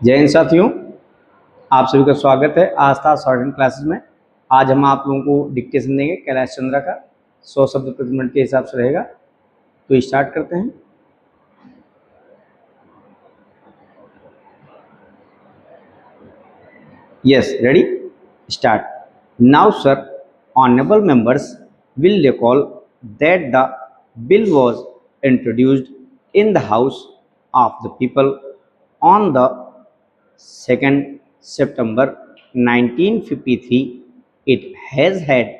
जय हिंद साथियों, आप सभी का स्वागत है आस्था शॉर्टहैंड क्लासेस में। आज हम आप लोगों को डिक्टेशन देंगे कैलाश चंद्रा का 100 शब्द प्रति मिनट के हिसाब से रहेगा। तो स्टार्ट करते हैं। Yes, ready, start. Now sir, honourable members will recall that the bill was introduced in the House of the People on the 2nd September 1953. It has had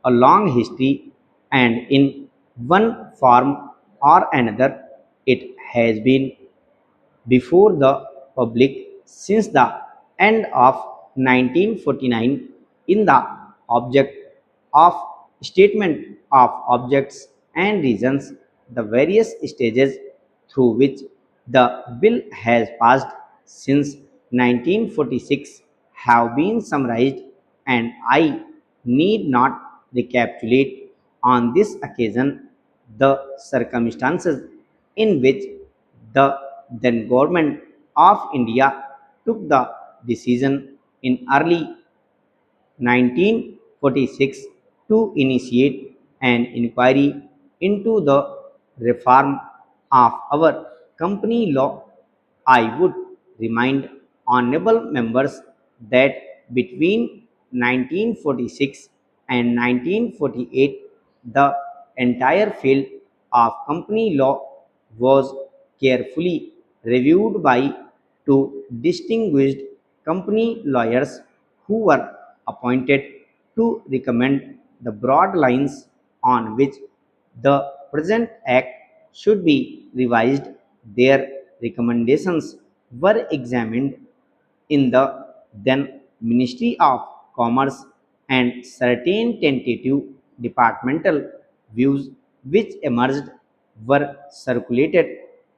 a long history, and in one form or another, it has been before the public since the end of 1949 in the object of statement of objects and reasons. The various stages through which the bill has passed since 1946 have been summarized, and I need not recapitulate on this occasion the circumstances in which the then government of India took the decision in early 1946 to initiate an inquiry into the reform of our company law. I would remind honorable members that between 1946 and 1948, the entire field of company law was carefully reviewed by two distinguished company lawyers who were appointed to recommend the broad lines on which the present act should be revised. Their recommendations were examined in the then Ministry of Commerce, and certain tentative departmental views which emerged were circulated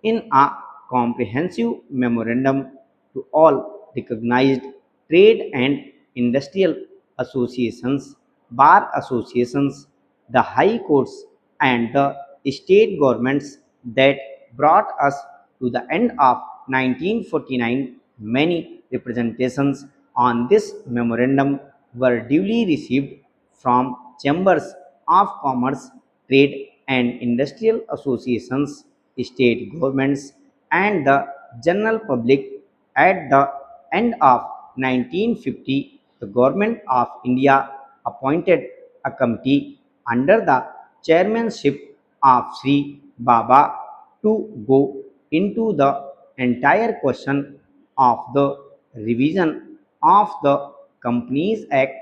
in a comprehensive memorandum to all recognized trade and industrial associations, bar associations, the high courts, and the state governments. That brought us to the end of 1949. Many representations on this memorandum were duly received from chambers of commerce, trade and industrial associations, state governments, and the general public. At the end of 1950, the government of India appointed a committee under the chairmanship of Sri Baba to go into the entire question of the revision of the Companies Act,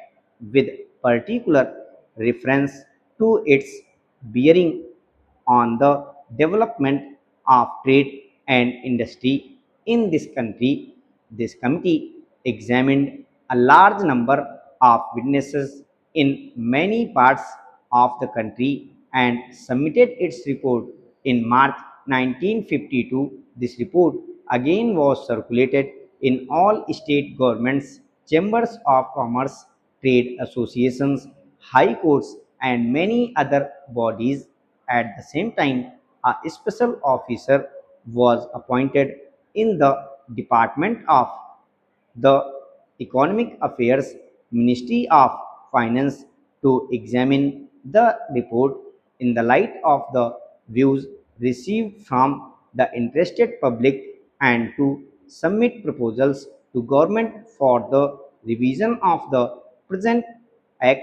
with particular reference to its bearing on the development of trade and industry in this country. This committee examined a large number of witnesses in many parts of the country and submitted its report in March 1952. This report again was circulated in all state governments, chambers of commerce, trade associations, high courts, and many other bodies. At the same time, a special officer was appointed in the Department of the Economic Affairs, Ministry of Finance, to examine the report in the light of the views received from the interested public and to submit proposals to government for the revision of the present act.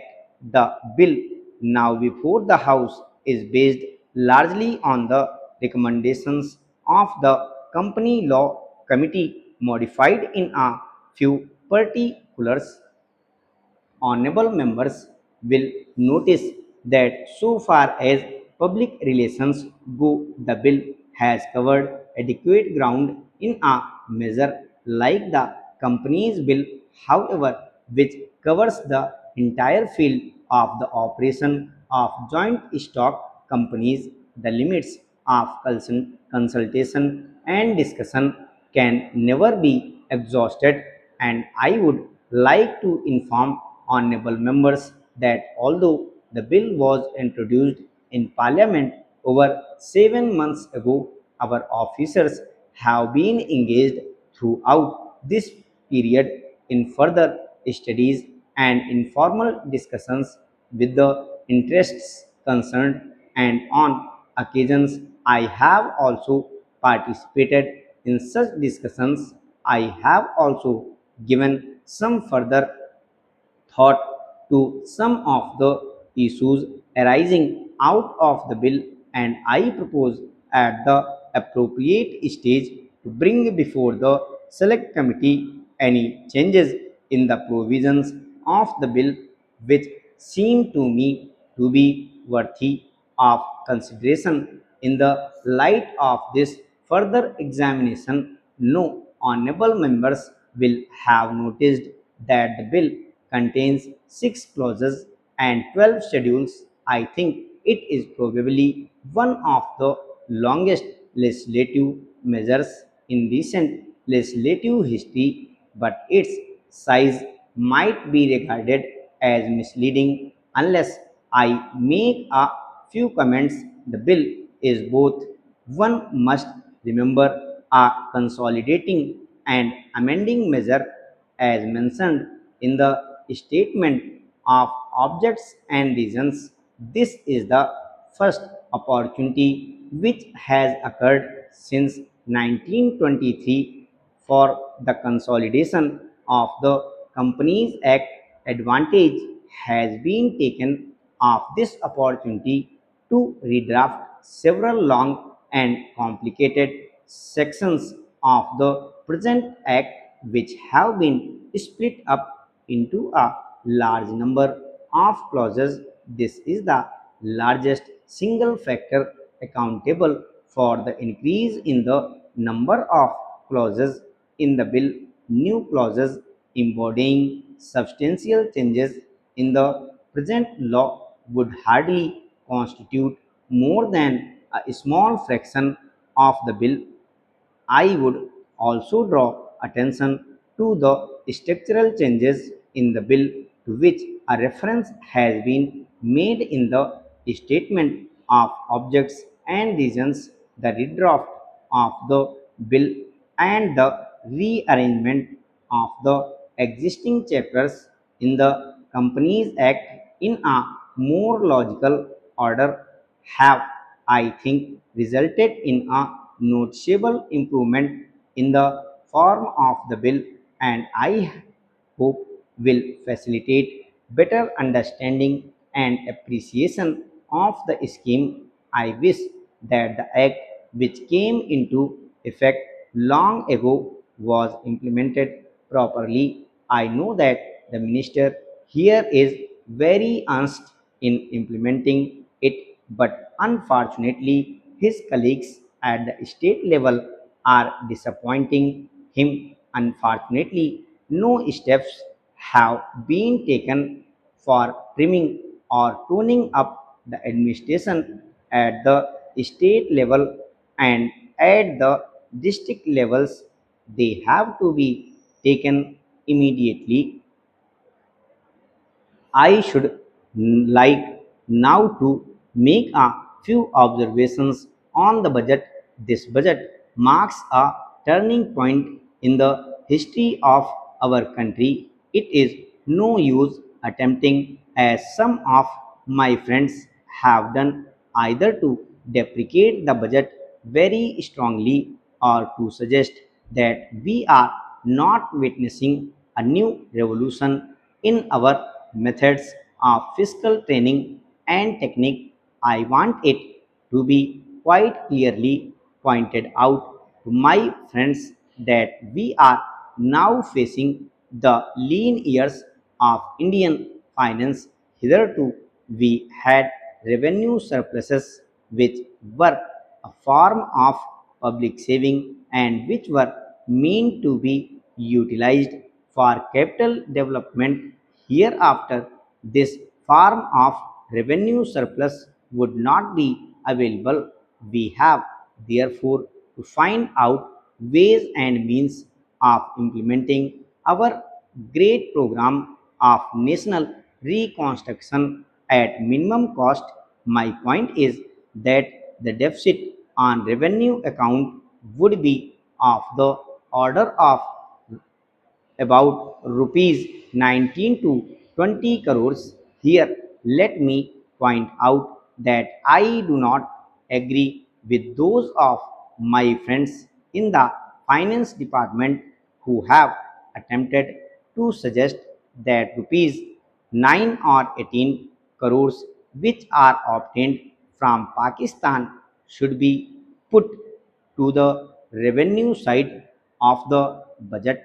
The bill now before the House is based largely on the recommendations of the Company Law Committee, modified in a few particulars. Honorable members will notice that so far as public relations go, the bill has covered adequate ground in a measure like the Companies Bill, however, which covers the entire field of the operation of joint stock companies. The limits of consultation and discussion can never be exhausted, and I would like to inform honorable members that although the bill was introduced in Parliament over 7 months ago, our officers have been engaged throughout this period in further studies and informal discussions with the interests concerned, and on occasions I have also participated in such discussions. I have also given some further thought to some of the issues arising out of the bill, and I propose at the appropriate stage to bring before the select committee any changes in the provisions of the bill which seem to me to be worthy of consideration. In the light of this further examination, no honorable members will have noticed that the bill contains 6 clauses and 12 schedules. I think it is probably one of the longest legislative measures in recent legislative history, but its size might be regarded as misleading unless I make a few comments. The bill is both, one must remember, a consolidating and amending measure as mentioned in the statement of objects and reasons. This is the first opportunity which has occurred since 1923 for the consolidation of the Companies Act. Advantage has been taken of this opportunity to redraft several long and complicated sections of the present Act, which have been split up into a large number of clauses. This is the largest single factor accountable for the increase in the number of clauses in the bill. New clauses embodying substantial changes in the present law would hardly constitute more than a small fraction of the bill. I would also draw attention to the structural changes in the bill to which a reference has been made in the statement of objects and reasons. The redraft of the bill and the rearrangement of the existing chapters in the Companies Act in a more logical order have, I think, resulted in a noticeable improvement in the form of the bill, and I hope will facilitate better understanding and appreciation of the scheme. I wish that the Act, which came into effect long ago, was implemented properly. I know that the minister here is very earnest in implementing it, but unfortunately, his colleagues at the state level are disappointing him. Unfortunately, no steps have been taken for trimming or tuning up the administration at the state level and at the district levels. They have to be taken immediately. I should like now to make a few observations on the budget. This budget marks a turning point in the history of our country. It is no use attempting, as some of my friends have done, either to deprecate the budget very strongly or to suggest that we are not witnessing a new revolution in our methods of fiscal training and technique. I want it to be quite clearly pointed out to my friends that we are now facing the lean years of Indian finance. Hitherto, we had revenue surpluses which were a form of public saving and which were meant to be utilized for capital development. Hereafter, this form of revenue surplus would not be available. We have therefore to find out ways and means of implementing our great program of national reconstruction at minimum cost. My point is that the deficit on revenue account would be of the order of about rupees 19 to 20 crores. Here, let me point out that I do not agree with those of my friends in the finance department who have attempted to suggest that rupees 9 or 18 crores which are obtained from Pakistan should be put to the revenue side of the budget